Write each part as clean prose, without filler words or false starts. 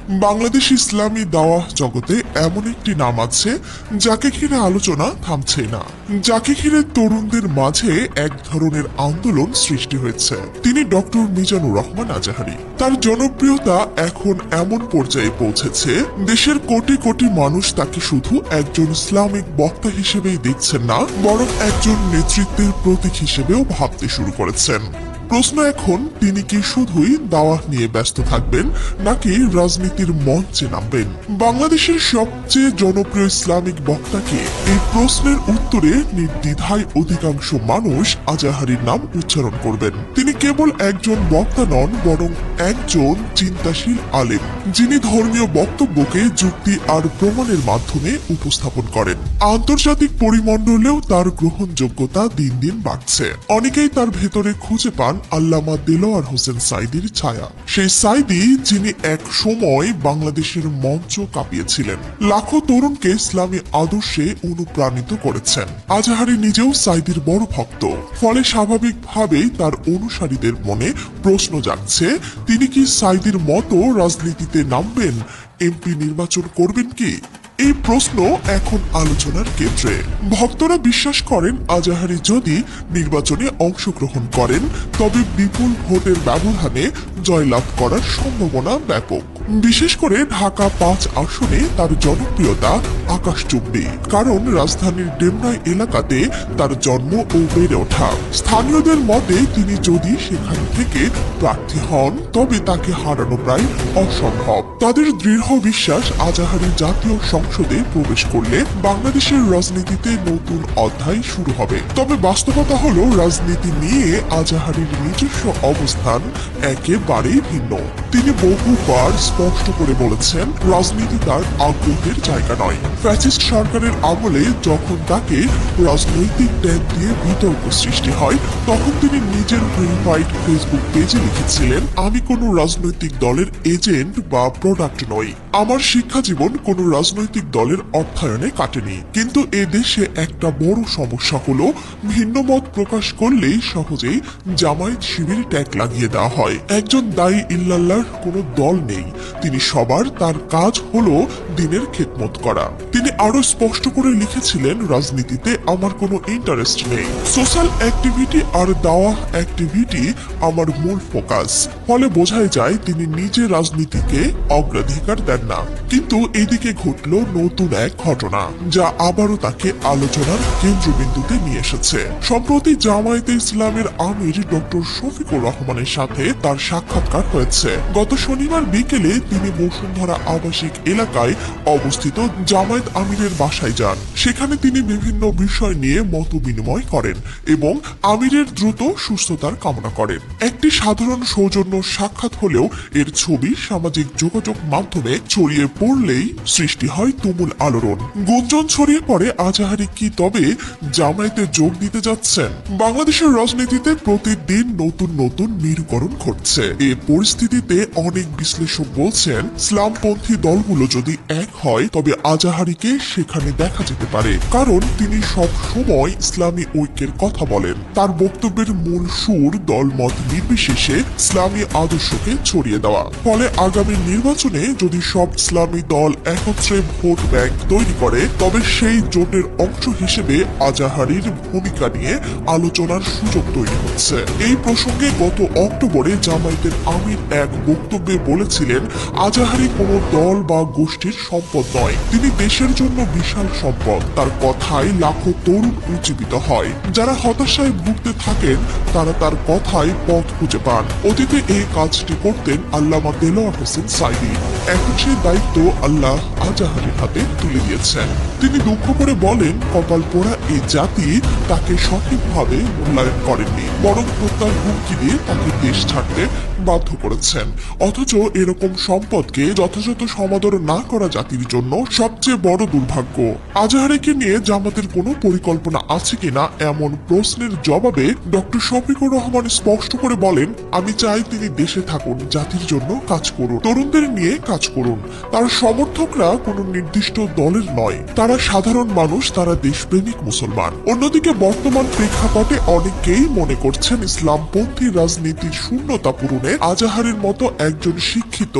বাংলাদেশ ইসলামী দাওয়াহ জগতে এমন একটি নাম আছে যাকে ঘিরে আলোচনা থামছে না, যাকে ঘিরে তরুণদের মাঝে এক ধরনের আন্দোলন সৃষ্টি হয়েছে। তিনি ডক্টর মিজানুর রহমান আজাহারী। তার জনপ্রিয়তা এখন এমন পর্যায়ে পৌঁছেছে, দেশের কোটি কোটি মানুষ তাকে শুধু একজন ইসলামিক বক্তা হিসেবেই দেখছেন না, বরং একজন নেতৃত্বের প্রতীক হিসেবেও ভাবতে শুরু করেছেন। প্রশ্ন এখন, তিনি কি শুধুই দাওয়াহ নিয়ে ব্যস্ত থাকবেন নাকি রাজনীতির মঞ্চে নামবেন? বাংলাদেশের সবচেয়ে জনপ্রিয় ইসলামিক বক্তাকে এই প্রশ্নের উত্তরে নির্দ্বিধায় অধিকাংশ মানুষ আজাহারীর নাম উচ্চারণ করবেন। তিনি কেবল একজন বক্তা নন, বরং একজন চিন্তাশীল আলেম, যিনি ধর্মীয় বক্তব্যকে যুক্তি আর প্রমাণের মাধ্যমে উপস্থাপন করেন। আন্তর্জাতিক পরিমণ্ডলেও তার গ্রহণযোগ্যতা দিন দিন বাড়ছে। অনেকেই তার ভেতরে খুঁজে পান আল্লামা দেলোয়ার হোসেন সাঈদীর ছায়া, সেই সাঈদী যিনি এক সময় বাংলাদেশের মঞ্চ কাঁপিয়েছিলেন, লাখো তরুণকে ইসলামী আদর্শে অনুপ্রাণিত করেছেন। আজাহারী নিজেও সাঈদীর বড় ভক্ত, ফলে স্বাভাবিকভাবেই তার অনুসারীদের মনে প্রশ্ন জাগছে, তিনি কি সাঈদীর মতো রাজনীতিতে নামবেন? এমপি নির্বাচন করবেন কি? এই প্রশ্ন এখন আলোচনার কেন্দ্রে। ভক্তরা বিশ্বাস করেন আজাহারী যদি নির্বাচনে অংশগ্রহণ করেন তবে বিপুল ভোটের ব্যবধানে জয়লাভ করার সম্ভাবনা ব্যাপক। বিশেষ করে ঢাকা ৫ আসনে তার জনপ্রিয়তা আকাশচুম্বী, কারণ রাজধানীর ডেমরাই এলাকাতে তার জন্ম ও বেড়ে ওঠা। স্থানীয়দের মতে তিনি যদি সেখান থেকে প্রার্থী হন তবে তাকে হারানো প্রায় অসম্ভব। তাদের দৃঢ় বিশ্বাস আজাহারী জাতীয় সংসদে প্রবেশ করলে বাংলাদেশের রাজনীতিতে নতুন অধ্যায় শুরু হবে। তবে বাস্তবতা হলো, রাজনীতি নিয়ে আজাহারীর নিজস্ব অবস্থান একেবারেই ভিন্ন। তিনি বহুবার স্পষ্ট করে বলেছেন, রাজনীতি তার আগ্রহের জায়গা নয়। ফ্যাসিস্ট সরকারের আমলে যখন তাকে রাজনৈতিক ট্যাগ দিয়ে বিতর্ক সৃষ্টি হয়, তখন তিনি নিজের ভেরিফাইড ফেসবুক পেজে লিখেছিলেন, আমি কোনো রাজনৈতিক দলের এজেন্ট বা প্রোডাক্ট নই। আমার শিক্ষা জীবন কোনো রাজনৈতিক দলের অর্থায়নে কাটেনি। কিন্তু এ দেশে একটা বড় সমস্যা হলো, ভিন্ন মত প্রকাশ করলেই সহজেই জামায়াত শিবির ট্যাগ লাগিয়ে দেওয়া হয়। একজন দায়ী ইল্লাল্লাহর কোনো দল নেই, তিনি সবার, তার কাজ হলো দ্বীনের খেদমত করা। তিনি আরো স্পষ্ট করে লিখেছিলেন, রাজনীতিতে আমার কোনো ইন্টারেস্ট নেই, সোশ্যাল অ্যাক্টিভিটি আর দাওয়াহ অ্যাক্টিভিটি আমার মূল ফোকাস। ফলে বোঝাই যায় তিনি নিজে রাজনীতিকে অগ্রাধিকার দেন না। কিন্তু এদিকে ঘটল নতুন এক ঘটনা, যা আবারও তাকে আলোচনার কেন্দ্রবিন্দুতে নিয়ে এসেছে। সম্প্রতি জামায়াতে ইসলামের আমির ডক্টর শফিকুর রহমানের সাথে তার সাক্ষাৎকার হয়েছে। গত শনিবার বিকেলে তিনি বসুন্ধরা আবাসিক এলাকায় অবস্থিত জামায়াত আমিরের বাসায় যান। সেখানে তিনি বিভিন্ন বিষয় নিয়ে মত বিনিময় করেন এবং আমিরের দ্রুত সুস্থতার কামনা করেন। একটি সাধারণ সৌজন্য সাক্ষাৎ হলেও এর ছবি সামাজিক যোগাযোগ মাধ্যমে ছড়িয়ে পড়লেই সৃষ্টি হয় তুমুল আলোড়ন। গুঞ্জন ছড়িয়ে পড়ে, আজাহারী কি তবে জামায়াতে যোগ দিতে যাচ্ছেন? বাংলাদেশের রাজনীতিতে প্রতিদিন নতুন নতুন মেরুকরণ ঘটছে। এই পরিস্থিতিতে অনেক বিশ্লেষক বলছেন, ইসলামপন্থী দলগুলো যদি এক হয় তবে আজাহারীকে সেখানে দেখা যেতে পারে, কারণ তিনি সব সময় ইসলামী ঐক্যের কথা বলেন। তার বক্তব্যের মূল সুর দলমত নির্বিশেষে ইসলামী আদর্শকে ছড়িয়ে দেওয়া। ফলে আগামী নির্বাচনে যদি সব ইসলামী দল একত্রে ভোট ব্যাংক তৈরি করে, তবে সেই জোটের অংশ হিসেবে আজাহারীর ভূমিকা নিয়ে আলোচনার সুযোগ তৈরি হচ্ছে। এই প্রসঙ্গে গত অক্টোবরে জামায়াতের আমির এক বক্তব্যে বলেছিলেন, আজাহারী কোনো দল বা গোষ্ঠীর সম্পদ নয়, তিনি দেশের জন্য বিশাল সম্পদ। তার কথায় লাখো তরুণ উজ্জীবিত হয়। যারা হতাশায় ভুগতে থাকেন তারা তার কথায় পথ খুঁজে পান। অতীতে এই কাজটি করতেন আল্লামা দেলোয়ার হোসেন সাঈদী। এখন সেই দায়িত্ব আল্লাহ আজাহারীর হাতে তুলে দিয়েছেন। তিনি দুঃখ করে বলেন, কপাল পোড়া এই জাতি তাকে সঠিকভাবে মূল্যায়ন করেননি, বরং হত্যার হুমকি দিয়ে তাকে দেশ ছাড়তে বাধ্য করেছেন। অথচ এরকম সম্পদকে যথাযথ সমাদর না করা জাতির জন্য সবচেয়ে বড় দুর্ভাগ্য। আজাহারীকে নিয়ে জামাতের কোনো পরিকল্পনা আছে কিনা এমন প্রশ্নের জবাবে ডক্টর শফিকুর রহমান স্পষ্ট করে বলেন, আমি চাই তিনি দেশে থাকুন, জাতির জন্য কাজ করুন, তরুণদের নিয়ে কাজ করুন। তার সমর্থকরা কোনো নির্দিষ্ট দলের নয়, তারা সাধারণ মানুষ, তারা দেশপ্রেমিক মুসলমান। অন্যদিকে বর্তমান প্রেক্ষাপটে অনেকেই মনে করছেন ইসলামপন্থী রাজনীতির শূন্যতা পূরণে আজাহারীর মতো একজন শিক্ষিত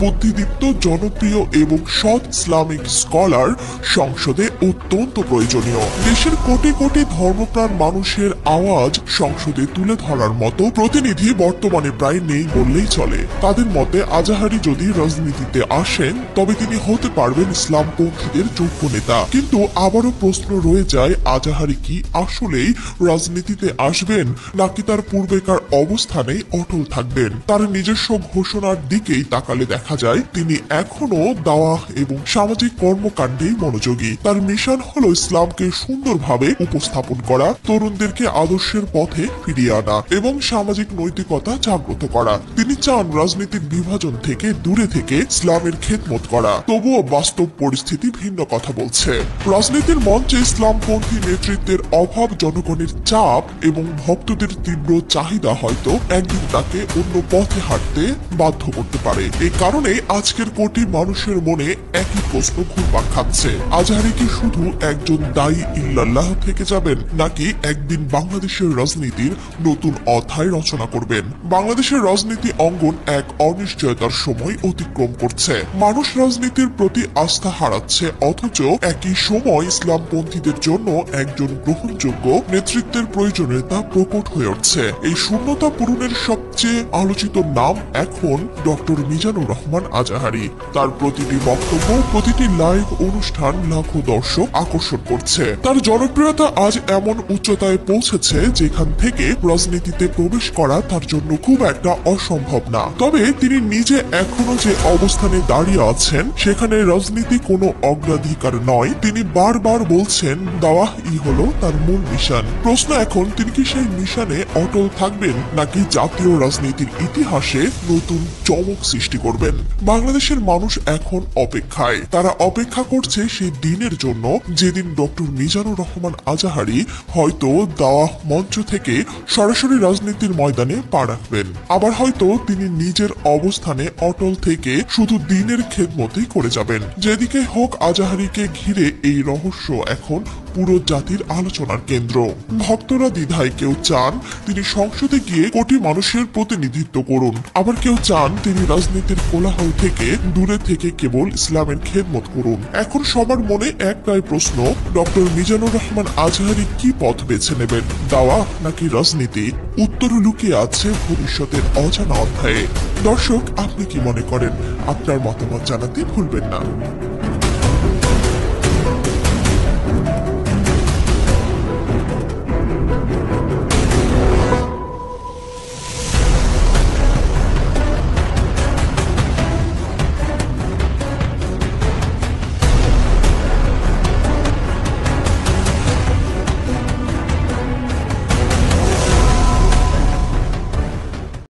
বুদ্ধিদীপ্ত, জনপ্রিয় এবং সৎ ইসলামিক স্কলার সংসদে অত্যন্ত প্রয়োজনীয়। দেশের কোটি কোটি ধর্মপ্রাণ মানুষের আওয়াজ সংসদে তুলে ধরার মতো প্রতিনিধি বর্তমানে প্রায় নেই বললেই চলে। তাদের মতে আজাহারি যদি রাজনীতিতে আসেন তবে তিনি হতে পারবেন ইসলামপন্থীদের যোগ্য নেতা। কিন্তু আবারও প্রশ্ন রয়ে যায়, আজাহারি কি আসলেই রাজনীতিতে আসবেন নাকি তার পূর্বেকার অবস্থানেই অটল থাকবেন? তার নিজস্ব ঘোষণার দিকেই তাকালে দেখা যায় তিনি এখনো দাওয়াহ এবং সামাজিক কর্মকাণ্ডেই মনোযোগী। তার মিশন হলো ইসলামকে সুন্দরভাবে উপস্থাপন করা, তরুণদেরকে আদর্শের পথে ফিরিয়ে আনা এবং সামাজিক নৈতিকতা জাগ্রত করা। তিনি চান রাজনীতির বিভাজন থেকে দূরে থেকে ইসলামের খেদমত করা। তবুও বাস্তব পরিস্থিতি ভিন্ন কথা বলছে। রাজনীতির মঞ্চে ইসলামপন্থী নেতৃত্বের অভাব, জনগণের চাপ এবং ভক্তদের তীব্র চাহিদা হয়তো একদিন তাকে অন্য পথে হাঁটতে বাধ্য করতে পারে। এই কারণে আজকের কোটি মানুষের মনে একই প্রশ্ন ঘুরপাক খাচ্ছে, আজহারি কি শুধু একজন দায়ী ইল্লাল্লাহ থেকে যাবেন নাকি একদিন বাংলাদেশের রাজনীতির নতুন অধ্যায় রচনা করবেন? বাংলাদেশের রাজনীতি অঙ্গন এক অনিশ্চয়তার সময় অতিক্রম করছে। মানুষ রাজনীতির প্রতি আস্থা হারাচ্ছে, অথচ একই সময় ইসলামপন্থীদের জন্য একজন গ্রহণযোগ্য নেতৃত্বের প্রয়োজনীয়তা প্রকট হয়ে উঠছে। এই শূন্যতা পূরণের সবচেয়ে আলোচিত নাম এখন ডক্টর মিজানুর রহমান আজাহারি। তার প্রতিটি বক্তব্য, প্রতিটি লাইভ অনুষ্ঠান লাখো দর্শক আকর্ষণ করছে। তার জনপ্রিয়তা আজ এমন উচ্চতায় পৌঁছেছে যেখান থেকে রাজনীতিতে প্রবেশ করা তার জন্য খুব একটা অসম্ভব না। তবে তিনি নিজে এখনো যে অবস্থানে দাঁড়িয়ে আছেন সেখানে রাজনীতি কোনো অগ্রাধিকার নয়। তিনি বারবার বলছেন দাওয়াহ-ই হলো তার মূল মিশন। প্রশ্ন এখন, তিনি কি সেই মিশনে অটল থাকবেন নাকি জাতীয় রাজনীতির ইতিহাসে নতুন চমক সৃষ্টি করবেন? বাংলাদেশের মানুষ এখন অপেক্ষায়। তারা অপেক্ষা করছে সেই দিনের জন্য যেদিন ডক্টর মিজানুর রহমান আজাহারি হয়তো দাওয়াহ মঞ্চ থেকে সরাসরি রাজনীতির ময়দানে পা রাখবেন। আবার হয়তো তিনি নিজের অবস্থানে অটল থেকে শুধু দিনের খেদমতই করে যাবেন। যেদিকে হোক, আজাহারিকে ঘিরে এই রহস্য এখন পুরো জাতির আলোচনার কেন্দ্র। ভক্তরা দ্বিধায়, কেউ চান তিনি সংসদে গিয়ে কোটি মানুষের প্রতিনিধিত্ব করুন, আবার কেউ চান তিনি রাজনীতির কোলাহল থেকে দূরে থেকে কেবল ইসলামের খেদমত করুন। এখন সবার মনে একটাই প্রশ্ন, ডক্টর মিজানুর রহমান আজহারি কি পথ বেছে নেবেন, দাওয়া নাকি রাজনীতি? উত্তর লুকিয়ে আছে ভবিষ্যতের অজানা অধ্যায়ে। দর্শক, আপনি কি মনে করেন? আপনার মতামত জানাতে ভুলবেন না।